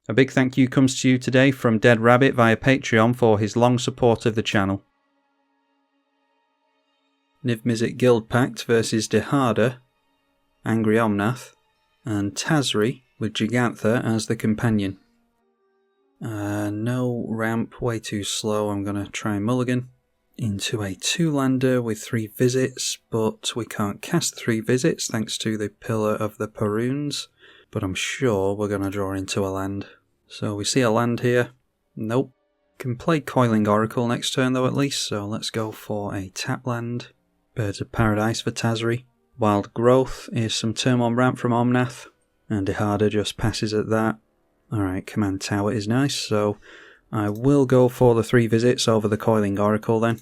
A big thank you comes to you today from Dead Rabbit via Patreon for his long support of the channel. Niv Mizzet Guildpact versus Dihada, Angry Omnath, and Tazri with Gigantha as the companion. No ramp, way too slow. I'm going to try mulligan into a 2-lander with 3 visits, but we can't cast 3 visits thanks to the Pillar of the Parunes, but I'm sure we're going to draw into a land. So we see a land here. Nope. Can play Coiling Oracle next turn though at least, so let's go for a tap land. Birds of Paradise for Tazri. Wild Growth is some turn 1 ramp from Omnath, and Dihada just passes at that. Alright, Command Tower is nice, so I will go for the 3 visits over the Coiling Oracle then.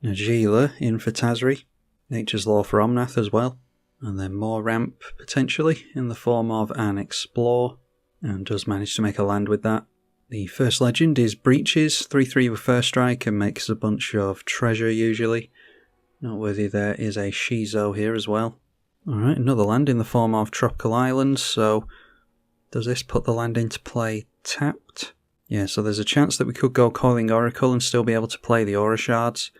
Najila in for Tazri. Nature's Law for Omnath as well. And then more ramp potentially in the form of an Explore, and does manage to make a land with that. The first legend is Breaches, 3/3 with first strike and makes a bunch of treasure usually. Noteworthy there is a Shizo here as well. Alright, another land in the form of Tropical Islands, so does this put the land into play tapped? Yeah, so there's a chance that we could go Coiling Oracle and still be able to play the Aura Shards.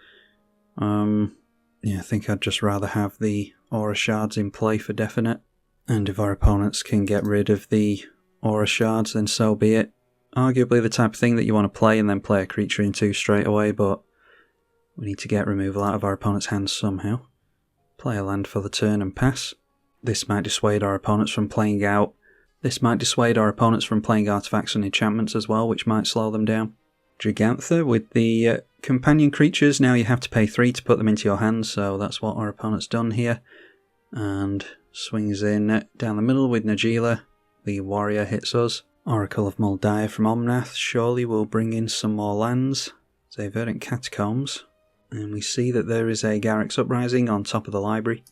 Yeah, I think I'd just rather have the Aura Shards in play for definite. And if our opponents can get rid of the Aura Shards, then so be it. Arguably the type of thing that you want to play and then play a creature into straight away, but we need to get removal out of our opponent's hands somehow. Play a land for the turn and pass. This might dissuade our opponents from playing out. This might dissuade our opponents from playing artifacts and enchantments as well, which might slow them down. Gigantha with the companion creatures. Now you have to pay 3 to put them into your hands, so that's what our opponent's done here. And swings in down the middle with Najila. The warrior hits us. Oracle of Muldiah from Omnath surely will bring in some more lands. It's a Verdant Catacombs. And we see that there is a Garruk's Uprising on top of the library.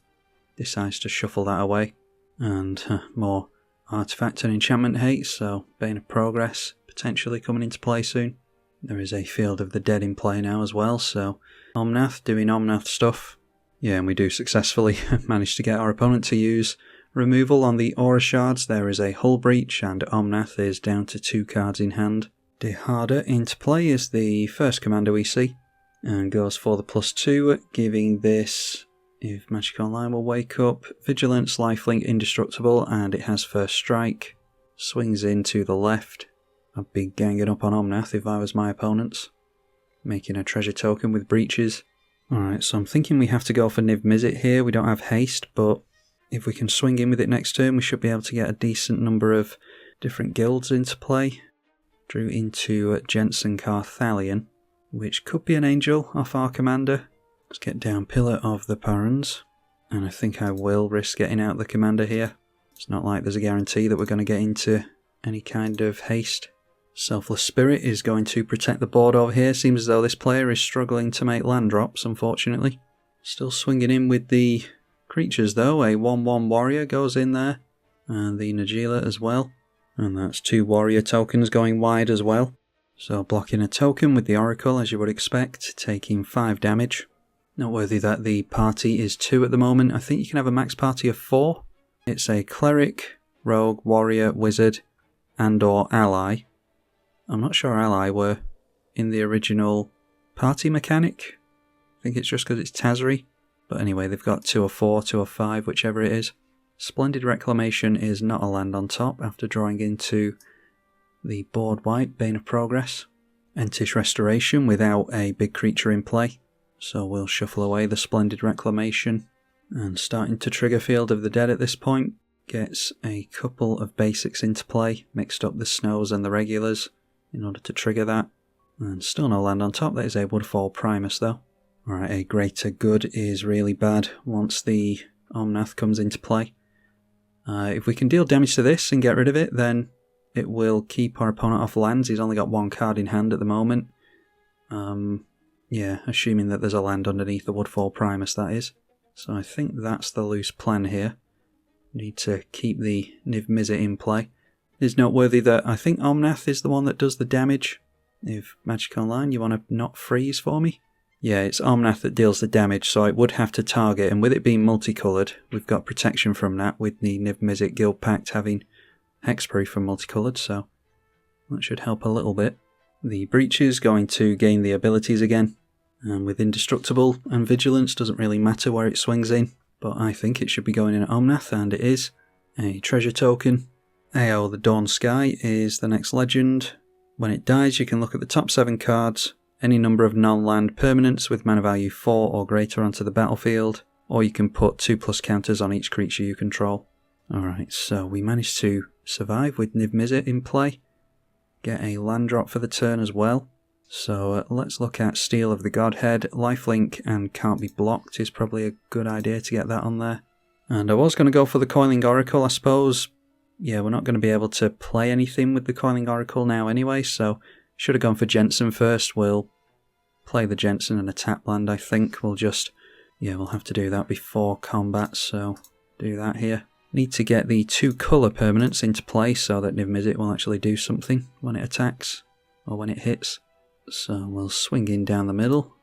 Decides to shuffle that away. And more artifact and enchantment hate, so Bane of Progress potentially coming into play soon. There is a Field of the Dead in play now as well, so Omnath doing Omnath stuff. Yeah, and we do successfully manage to get our opponent to use removal on the Aura Shards. There is a Hull Breach, and Omnath is down to 2 cards in hand. Dihada into play is the first commander we see, and goes for the +2, giving this, if Magic Online will wake up, Vigilance, Lifelink, Indestructible, and it has first strike. Swings into the left. I'd be ganging up on Omnath if I was my opponents. Making a treasure token with Breaches. Alright, so I'm thinking we have to go for Niv Mizzet here. We don't have haste, but if we can swing in with it next turn, we should be able to get a decent number of different guilds into play. Drew into Jensen Carthalion, which could be an angel off our commander. Let's get down Pillar of the Parunes, and I think I will risk getting out the commander here. It's not like there's a guarantee that we're going to get into any kind of haste. Selfless Spirit is going to protect the board over here. Seems as though this player is struggling to make land drops, unfortunately. Still swinging in with the creatures though. A 1/1 warrior goes in there, and the Najila as well. And that's 2 warrior tokens going wide as well. So blocking a token with the Oracle as you would expect, taking 5 damage. Noteworthy that the party is 2 at the moment. I think you can have a max party of 4. It's a Cleric, Rogue, Warrior, Wizard, and or Ally. I'm not sure Ally were in the original party mechanic. I think it's just because it's Tazri. But anyway, they've got 2 or 4, 2 or 5, whichever it is. Splendid Reclamation is not a land on top after drawing into the board wipe, Bane of Progress. Entish Restoration without a big creature in play. So we'll shuffle away the Splendid Reclamation. And starting to trigger Field of the Dead at this point. Gets a couple of basics into play. Mixed up the snows and the regulars in order to trigger that. And still no land on top. That is a Woodfall Primus though. Alright, a Greater Good is really bad once the Omnath comes into play. If we can deal damage to this and get rid of it, then it will keep our opponent off lands. He's only got 1 card in hand at the moment. Yeah, assuming that there's a land underneath the Woodfall Primus, that is. So I think that's the loose plan here. Need to keep the Niv Mizzet in play. It's noteworthy that I think Omnath is the one that does the damage. If Magic Online, you want to not freeze for me? Yeah, it's Omnath that deals the damage, so it would have to target, and with it being multicoloured, we've got protection from that, with the Niv Mizzet Guildpact having hexproof from multicoloured, so That should help a little bit. The Breach is going to gain the abilities again. And with Indestructible and Vigilance, doesn't really matter where it swings in. But I think it should be going in at Omnath, and it is. A treasure token. AO the Dawn Sky is the next legend. When it dies, you can look at the top 7 cards, any number of non-land permanents with mana value 4 or greater onto the battlefield, or you can put 2+ counters on each creature you control. Alright, so we managed to survive with Niv Mizzet in play. Get a land drop for the turn as well. So let's look at Steel of the Godhead. Lifelink and Can't Be Blocked is probably a good idea to get that on there. And I was going to go for the Coiling Oracle, I suppose. Yeah, we're not going to be able to play anything with the Coiling Oracle now anyway, so should have gone for Jensen first. We'll play the Jensen and a tap land, I think. We'll have to do that before combat, so do that here. Need to get the 2 colour permanents into play so that Niv Mizzet will actually do something when it attacks, or when it hits. So we'll swing in down the middle.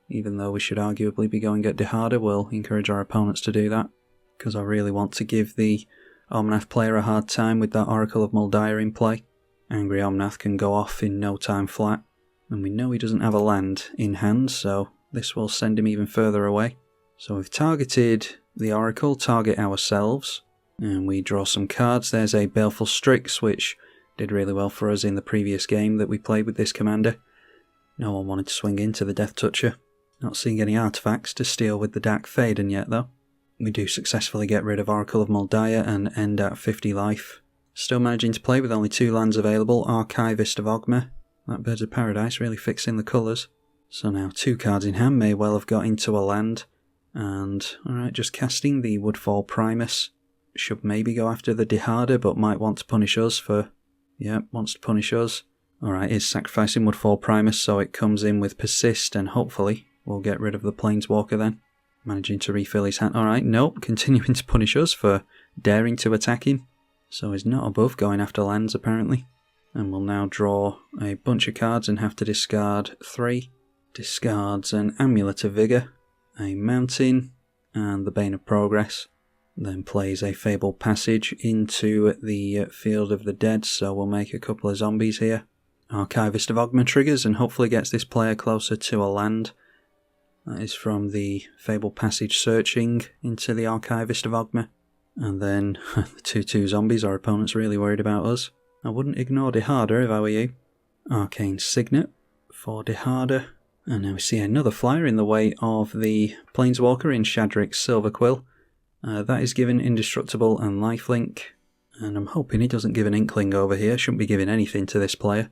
Even though we should arguably be going at Dihada, we'll encourage our opponents to do that, because I really want to give the Omnath player a hard time with that Oracle of Muldiah in play. Angry Omnath can go off in no time flat, and we know he doesn't have a land in hand, so this will send him even further away. So we've targeted the Oracle, target ourselves, and we draw some cards. There's a Baleful Strix, which did really well for us in the previous game that we played with this commander. No one wanted to swing into the Death Toucher. Not seeing any artifacts to steal with the Dark Faden yet though. We do successfully get rid of Oracle of Muldiah and end at 50 life. Still managing to play with only 2 lands available. Archivist of Ogma. That Birds of Paradise really fixing the colours. So now 2 cards in hand, may well have got into a land. And, alright, just casting the Woodfall Primus. Should maybe go after the Dihada, but might want to punish us for... Yep, wants to punish us. Alright, is sacrificing Woodfall Primus, so it comes in with Persist, and hopefully we'll get rid of the Planeswalker then. Managing to refill his hand. Alright, nope, continuing to punish us for daring to attack him. So he's not above going after lands, apparently. And we'll now draw a bunch of cards and have to discard 3. Discards an Amulet of Vigour, a Mountain, and the Bane of Progress. Then plays a Fabled Passage into the Field of the Dead, so we'll make a couple of zombies here. Archivist of Ogma triggers and hopefully gets this player closer to a land. That is from the Fabled Passage searching into the Archivist of Ogma. And then the 2/2 zombies, our opponent's really worried about us. I wouldn't ignore Dihada if I were you. Arcane Signet for Dihada. And now we see another flyer in the way of the Planeswalker in Shadric's Silverquill. That is given Indestructible and Lifelink. And I'm hoping he doesn't give an Inkling over here. Shouldn't be giving anything to this player,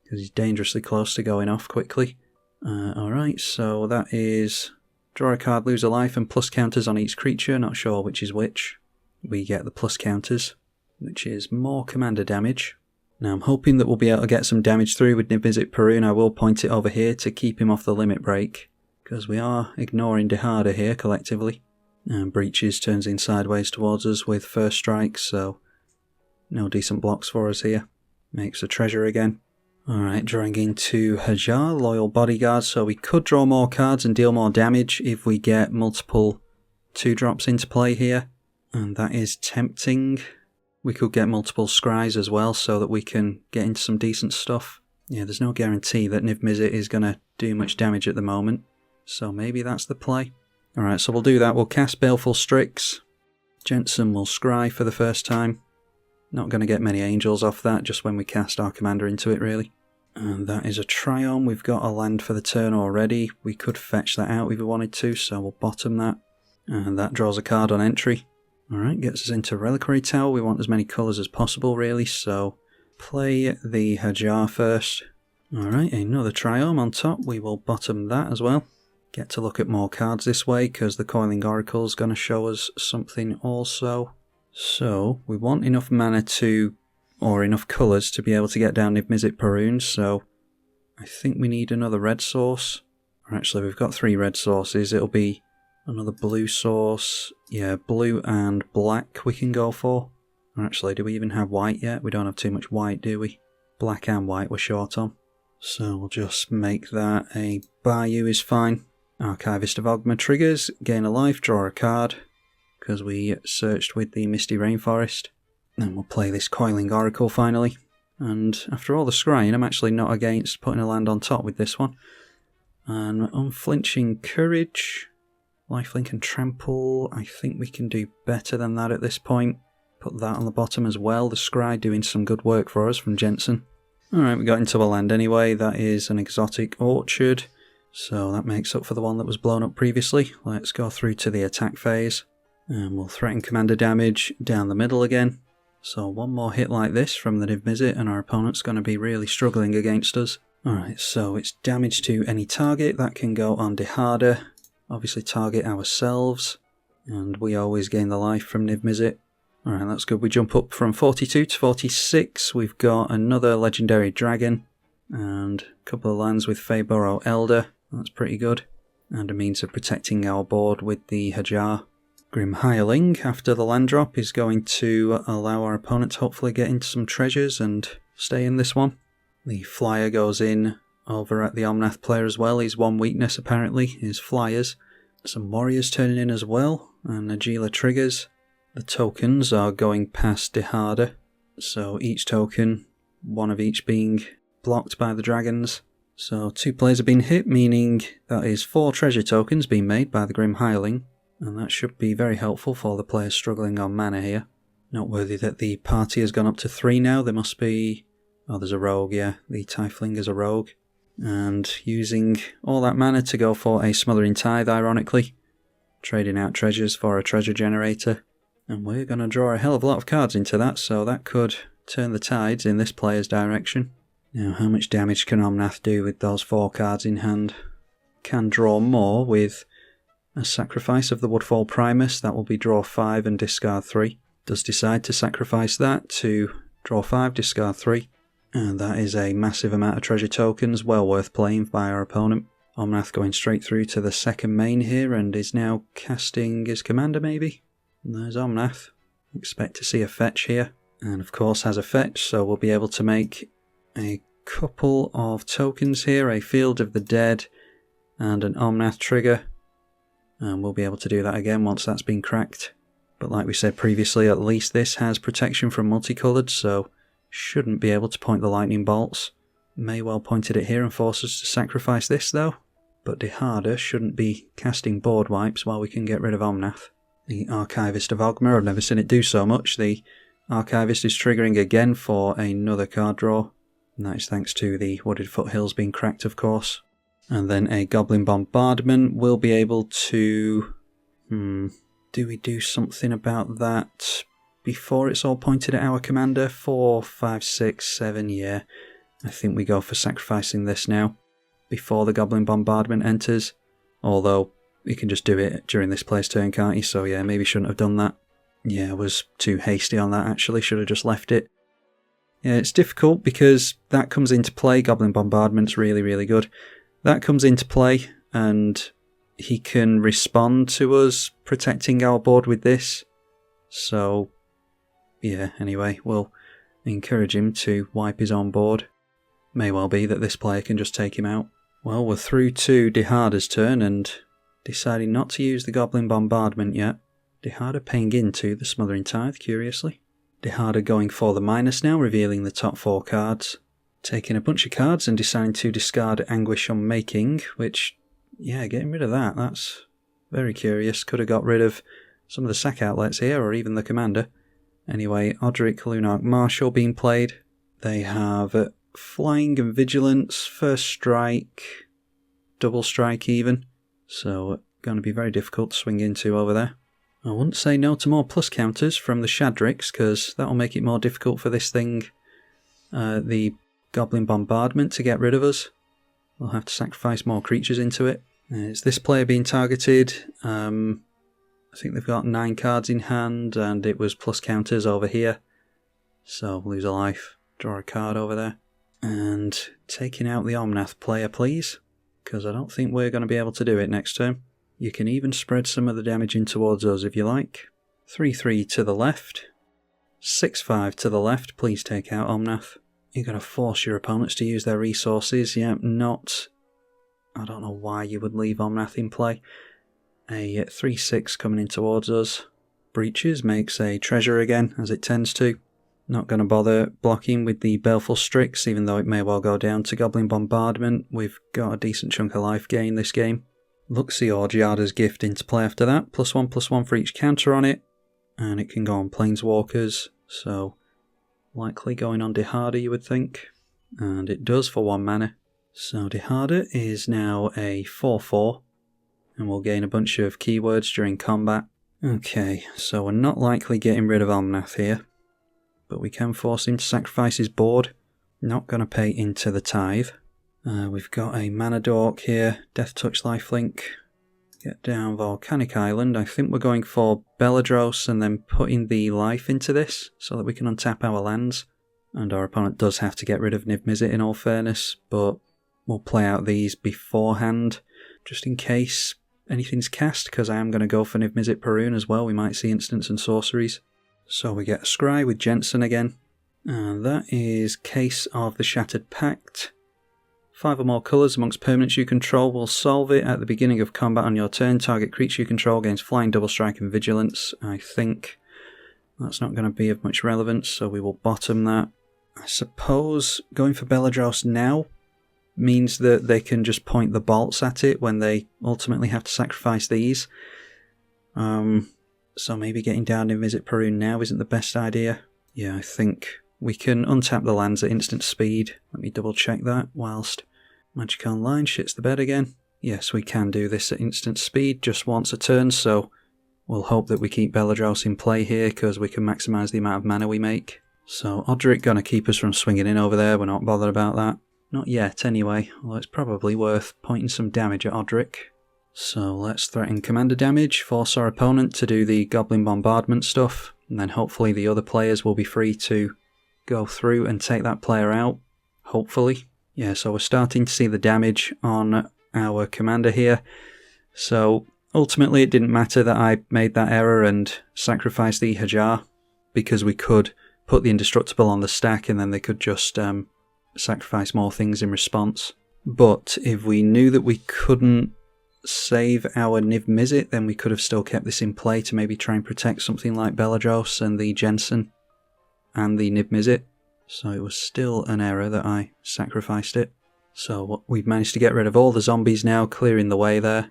because he's dangerously close to going off quickly. Alright, so that is draw a card, lose a life, and plus counters on each creature. Not sure which is which. We get the plus counters, which is more commander damage. Now I'm hoping that we'll be able to get some damage through with Niv Mizzet Perun. I will point it over here to keep him off the limit break, because we are ignoring Dihada here collectively. And Breaches turns in sideways towards us with first strike, so no decent blocks for us here. Makes a treasure again. Alright, drawing into Hajar, Loyal Bodyguard, so we could draw more cards and deal more damage if we get multiple 2-drops into play here. And that is tempting. We could get multiple Scries as well so that we can get into some decent stuff. Yeah, there's no guarantee that Niv Mizzet is going to do much damage at the moment, so maybe that's the play. Alright, so we'll do that. We'll cast Baleful Strix. Jensen will scry for the first time. Not going to get many angels off that, just when we cast our commander into it, really. And that is a Triome. We've got a land for the turn already. We could fetch that out if we wanted to, so we'll bottom that. And that draws a card on entry. Alright, gets us into Reliquary Tower. We want as many colours as possible, really, so play the Hajar first. Alright, another Triome on top. We will bottom that as well. Get to look at more cards this way, because the Coiling Oracle is going to show us something also. So, we want enough mana to, or enough colours to be able to get down Niv Mizzet Perun, so I think we need another red source. Or actually, we've got 3 red sources. It'll be another blue source. Yeah, blue and black we can go for. Or actually, do we even have white yet? We don't have too much white, do we? Black and white we're short on. So we'll just make that a Bayou is fine. Archivist of Ogma triggers, gain a life, draw a card, because we searched with the Misty Rainforest. Then we'll play this Coiling Oracle finally. And after all the scrying, I'm actually not against putting a land on top with this one. And Unflinching Courage, Lifelink and Trample, I think we can do better than that at this point. Put that on the bottom as well, the scry doing some good work for us from Jensen. Alright, we got into a land anyway, that is an Exotic Orchard, so that makes up for the one that was blown up previously. Let's go through to the attack phase, and we'll threaten commander damage down the middle again. So one more hit like this from the Niv Mizzet and our opponent's going to be really struggling against us. Alright, so it's damage to any target, that can go on Dihada, obviously target ourselves, and we always gain the life from Niv Mizzet. Alright, that's good. We jump up from 42 to 46. We've got another Legendary Dragon and a couple of lands with Feyburrow Elder. That's pretty good. And a means of protecting our board with the Hajar. Grim Hireling, after the land drop, is going to allow our opponent to hopefully get into some treasures and stay in this one. The Flyer goes in over at the Omnath player as well. His one weakness apparently is Flyers. Some Warriors turning in as well, and Najila triggers. The tokens are going past Dihada, so each token, one of each being blocked by the dragons. So 2 players have been hit, meaning that is 4 treasure tokens being made by the Grim Hireling, and that should be very helpful for the players struggling on mana here. Noteworthy that the party has gone up to 3 now. There must be... oh, there's a rogue, yeah. The Tiefling is a rogue. And using all that mana to go for a Smothering Tithe, ironically. Trading out treasures for a treasure generator. And we're going to draw a hell of a lot of cards into that, so that could turn the tides in this player's direction. Now, how much damage can Omnath do with those 4 cards in hand? Can draw more with a sacrifice of the Woodfall Primus. That will be draw 5 and discard 3. Does decide to sacrifice that to draw 5, discard 3. And that is a massive amount of treasure tokens, well worth playing by our opponent. Omnath going straight through to the second main here and is now casting his commander maybe? And there's Omnath. Expect to see a fetch here. And of course has a fetch, so we'll be able to make a couple of tokens here. A Field of the Dead and an Omnath trigger. And we'll be able to do that again once that's been cracked. But like we said previously, at least this has protection from multicoloured, so shouldn't be able to point the lightning bolts. May well pointed it here and force us to sacrifice this though. But Dihada shouldn't be casting board wipes while we can get rid of Omnath. The Archivist of Ogma, I've never seen it do so much. The Archivist is triggering again for another card draw. And that is thanks to the Wooded Foothills being cracked, of course. And then a Goblin Bombardment will be able to... do we do something about that before it's all pointed at our commander? 4, 5, 6, 7, yeah. I think we go for sacrificing this now, before the Goblin Bombardment enters. Although, you can just do it during this player's turn, can't you? So yeah, maybe shouldn't have done that. Yeah, I was too hasty on that actually, should have just left it. Yeah, it's difficult because that comes into play. Goblin Bombardment's really, really good. That comes into play and he can respond to us protecting our board with this. So, yeah, anyway, we'll encourage him to wipe his own board. May well be that this player can just take him out. Well, we're through to Dihada's turn and deciding not to use the Goblin Bombardment yet. Dihada paying into the Smothering Tithe, curiously. Dihada going for the minus now, revealing the top 4 cards. Taking a bunch of cards and deciding to discard Anguish Unmaking, which, yeah, getting rid of that, that's very curious. Could have got rid of some of the sack outlets here, or even the commander. Anyway, Odric Lunarch Marshal being played. They have Flying and Vigilance, First Strike, Double Strike even. So, going to be very difficult to swing into over there. I wouldn't say no to more plus counters from the Shadrix, because that will make it more difficult for this thing, the Goblin Bombardment, to get rid of us. We'll have to sacrifice more creatures into it. It's this player being targeted. I think they've got 9 cards in hand, and it was plus counters over here. So, lose a life, draw a card over there. And taking out the Omnath player, please, because I don't think we're going to be able to do it next turn. You can even spread some of the damage in towards us if you like. 3-3 to the left. 6-5 to the left, please take out Omnath. You're going to force your opponents to use their resources. Yeah, not... I don't know why you would leave Omnath in play. A 3-6 coming in towards us. Breaches makes a treasure again, as it tends to. Not going to bother blocking with the Baleful Strix, even though it may well go down to Goblin Bombardment. We've got a decent chunk of life gain this game. Luxior Giada's Gift into play after that. +1/+1 for each counter on it. And it can go on Planeswalkers, so likely going on Dihada, you would think. And it does for 1 mana. So Dihada is now a 4/4, and we'll gain a bunch of keywords during combat. Okay, so we're not likely getting rid of Omnath here, but we can force him to sacrifice his board. Not going to pay into the Tithe. We've got a Mana Dork here, Death Touch Lifelink. Get down Volcanic Island. I think we're going for Beladros and then putting the life into this so that we can untap our lands. And our opponent does have to get rid of Niv Mizzet in all fairness, but we'll play out these beforehand just in case anything's cast, because I am going to go for Niv Mizzet Perun as well. We might see instants and sorceries. So we get a Scry with Jensen again. And that is Case of the Shattered Pact. 5 or more colours amongst permanents you control will solve it. At the beginning of combat on your turn, target creature you control gains Flying, Double Strike and Vigilance. I think that's not going to be of much relevance, so we will bottom that. I suppose going for Beladros now means that they can just point the bolts at it when they ultimately have to sacrifice these. So maybe getting down in Mizzet Perun now isn't the best idea. Yeah, I think we can untap the lands at instant speed. Let me double check that whilst Magic Online shits the bed again. Yes, we can do this at instant speed just once a turn, so we'll hope that we keep Beladros in play here because we can maximise the amount of mana we make. So Odric going to keep us from swinging in over there, we're not bothered about that. Not yet anyway, although it's probably worth pointing some damage at Odric. So let's threaten commander damage, force our opponent to do the Goblin Bombardment stuff, and then hopefully the other players will be free to go through and take that player out, hopefully. Yeah, so we're starting to see the damage on our commander here. So ultimately it didn't matter that I made that error and sacrificed the Hajar, because we could put the Indestructible on the stack and then they could just sacrifice more things in response. But if we knew that we couldn't save our Niv Mizzet, then we could have still kept this in play to maybe try and protect something like Beladros and the Jensen and the Niv Mizzet. So it was still an error that I sacrificed it. So we've managed to get rid of all the zombies now, clearing the way there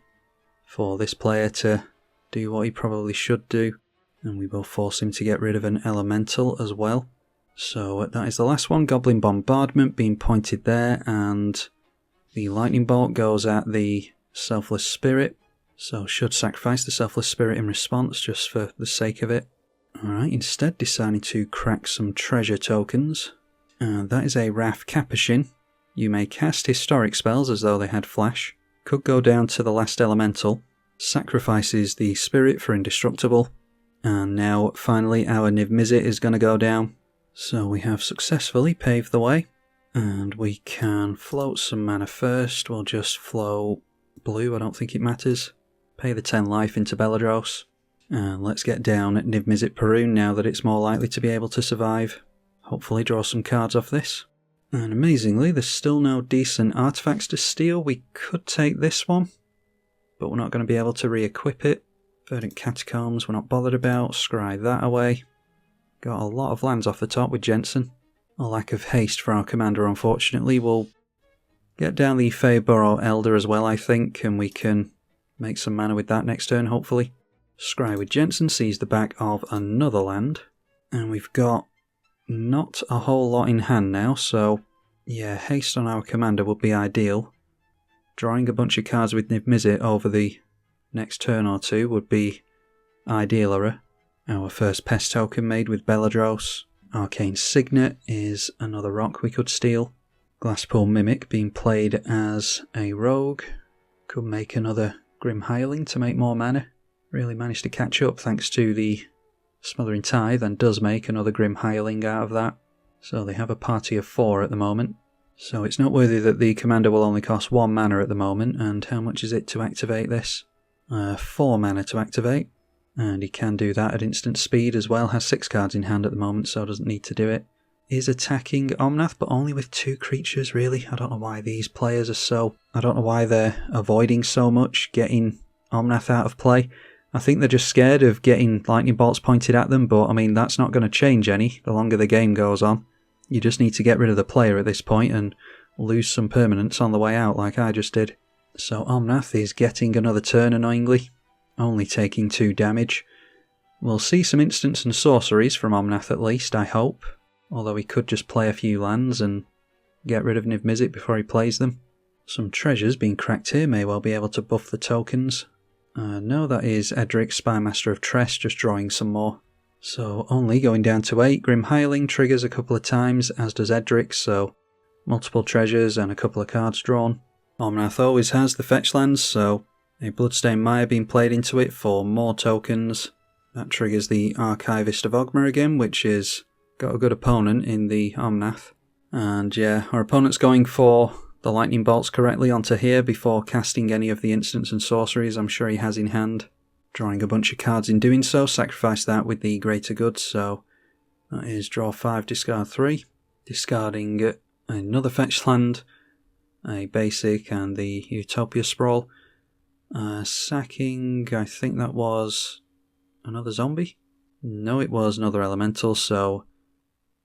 for this player to do what he probably should do. And we will force him to get rid of an elemental as well. So that is the last one, Goblin Bombardment being pointed there, and the Lightning Bolt goes at the Selfless Spirit. So should sacrifice the Selfless Spirit in response just for the sake of it. Alright, instead deciding to crack some treasure tokens. That is a Wrath Capuchin. You may cast historic spells as though they had flash. Could go down to the last elemental. Sacrifices the spirit for indestructible. And now finally our Niv Mizzet is going to go down. So we have successfully paved the way. And we can float some mana first. We'll just float blue, I don't think it matters. Pay the 10 life into Beladros. And let's get down at Niv Mizzet Perun now that it's more likely to be able to survive. Hopefully draw some cards off this. And amazingly, there's still no decent artifacts to steal. We could take this one, but we're not going to be able to re-equip it. Verdant Catacombs we're not bothered about. Scry that away. Got a lot of lands off the top with Jensen. A lack of haste for our commander, unfortunately. We'll get down the Feyburrow Elder as well, I think, and we can make some mana with that next turn, hopefully. Scry with Jensen sees the back of another land. And we've got not a whole lot in hand now, so yeah, haste on our commander would be ideal. Drawing a bunch of cards with Niv Mizzet over the next turn or two would be idealer. Our first pest token made with Beladros. Arcane Signet is another rock we could steal. Glasspool Mimic being played as a rogue. Could make another Grim Hireling to make more mana. Really managed to catch up thanks to the Smothering Tithe, and does make another Grim Hireling out of that. So they have a party of 4 at the moment. So it's noteworthy that the commander will only cost 1 mana at the moment, and how much is it to activate this? 4 mana to activate, and he can do that at instant speed as well, has 6 cards in hand at the moment, so doesn't need to do it. Is attacking Omnath, but only with 2 creatures, really. I don't know why these players are so... I don't know why they're avoiding so much getting Omnath out of play. I think they're just scared of getting lightning bolts pointed at them, but I mean, that's not going to change any the longer the game goes on. You just need to get rid of the player at this point and lose some permanence on the way out like I just did. So Omnath is getting another turn annoyingly, only taking 2 damage. We'll see some instants and sorceries from Omnath at least, I hope. Although he could just play a few lands and get rid of Niv Mizzet before he plays them. Some treasures being cracked here may well be able to buff the tokens. No, that is Edric, Spymaster of Tress, just drawing some more. So only going down to 8. Grim Hireling triggers a couple of times, as does Edric, so multiple treasures and a couple of cards drawn. Omnath always has the fetch lands, so a Bloodstained Mire being played into it for more tokens. That triggers the Archivist of Ogma again, which is got a good opponent in the Omnath. And yeah, our opponent's going for the lightning bolts correctly onto here before casting any of the instants and sorceries I'm sure he has in hand. Drawing a bunch of cards in doing so, sacrifice that with the greater good, so that is draw 5, discard 3. Discarding another fetch land, a basic and the Utopia Sprawl. Sacking, I think that was another zombie? No, it was another elemental, so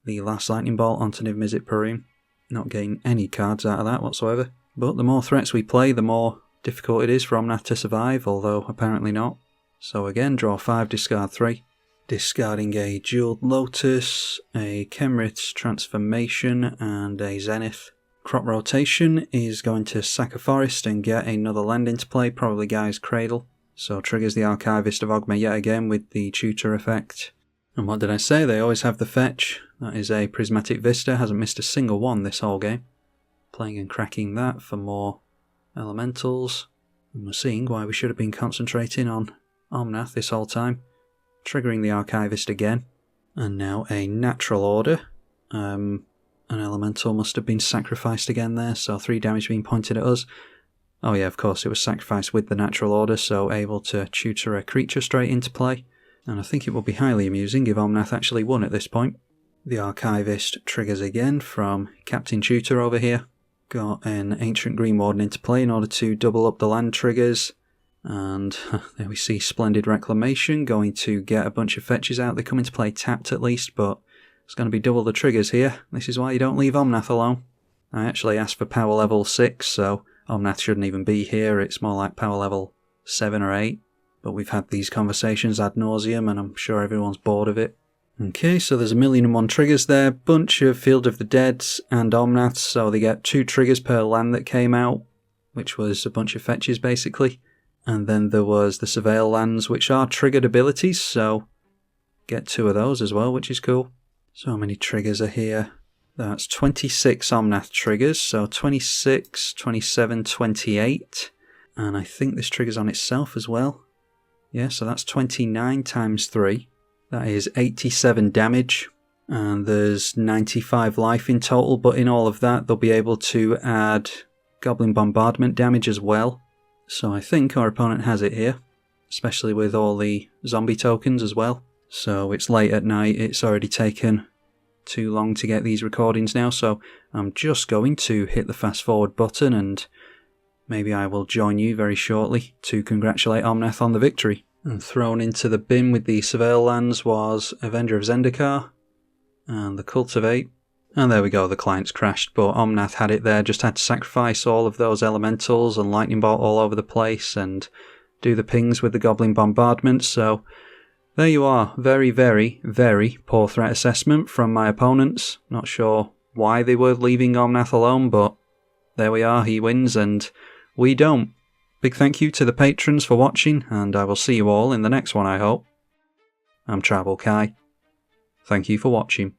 the last lightning bolt onto Niv Mizzet Perun. Not getting any cards out of that whatsoever. But the more threats we play, the more difficult it is for Omnath to survive, although apparently not. So again, draw 5, discard 3. Discarding a Jeweled Lotus, a Khemrit's Transformation, and a Zenith. Crop Rotation is going to sack a forest and get another land into play, probably Gaia's Cradle. So triggers the Archivist of Ogma yet again with the Tutor effect. And what did I say? They always have the fetch. That is a Prismatic Vista, hasn't missed a single one this whole game. Playing and cracking that for more elementals. And we're seeing why we should have been concentrating on Omnath this whole time. Triggering the Archivist again. And now a Natural Order. An elemental must have been sacrificed again there, so 3 damage being pointed at us. Oh yeah, of course, it was sacrificed with the Natural Order, so able to tutor a creature straight into play. And I think it would be highly amusing if Omnath actually won at this point. The Archivist triggers again from Captain Tutor over here. Got an Ancient Green Warden into play in order to double up the land triggers. And there we see Splendid Reclamation going to get a bunch of fetches out. They come into play tapped at least, but it's going to be double the triggers here. This is why you don't leave Omnath alone. I actually asked for power level 6, so Omnath shouldn't even be here. It's more like power level 7 or 8. But we've had these conversations ad nauseum, and I'm sure everyone's bored of it. Okay, so there's 1,000,001 triggers there. Bunch of Field of the Deads and Omnaths, so they get 2 triggers per land that came out, which was a bunch of fetches basically. And then there was the Surveil lands, which are triggered abilities, so get 2 of those as well, which is cool. So how many triggers are here? That's 26 Omnath triggers, so 26, 27, 28. And I think this triggers on itself as well. Yeah, so that's 29 times 3. That is 87 damage. And there's 95 life in total, but in all of that, they'll be able to add Goblin Bombardment damage as well. So I think our opponent has it here, especially with all the zombie tokens as well. So it's late at night, it's already taken too long to get these recordings now, so I'm just going to hit the fast forward button and maybe I will join you very shortly to congratulate Omnath on the victory. And thrown into the bin with the Surveil lands was Avenger of Zendikar and the Cultivate. And there we go, the client's crashed, but Omnath had it there, just had to sacrifice all of those elementals and lightning bolt all over the place and do the pings with the Goblin Bombardment, so there you are. Very, very, very poor threat assessment from my opponents. Not sure why they were leaving Omnath alone, but there we are, he wins and we don't. Big thank you to the patrons for watching, and I will see you all in the next one, I hope. I'm tribalkai. Thank you for watching.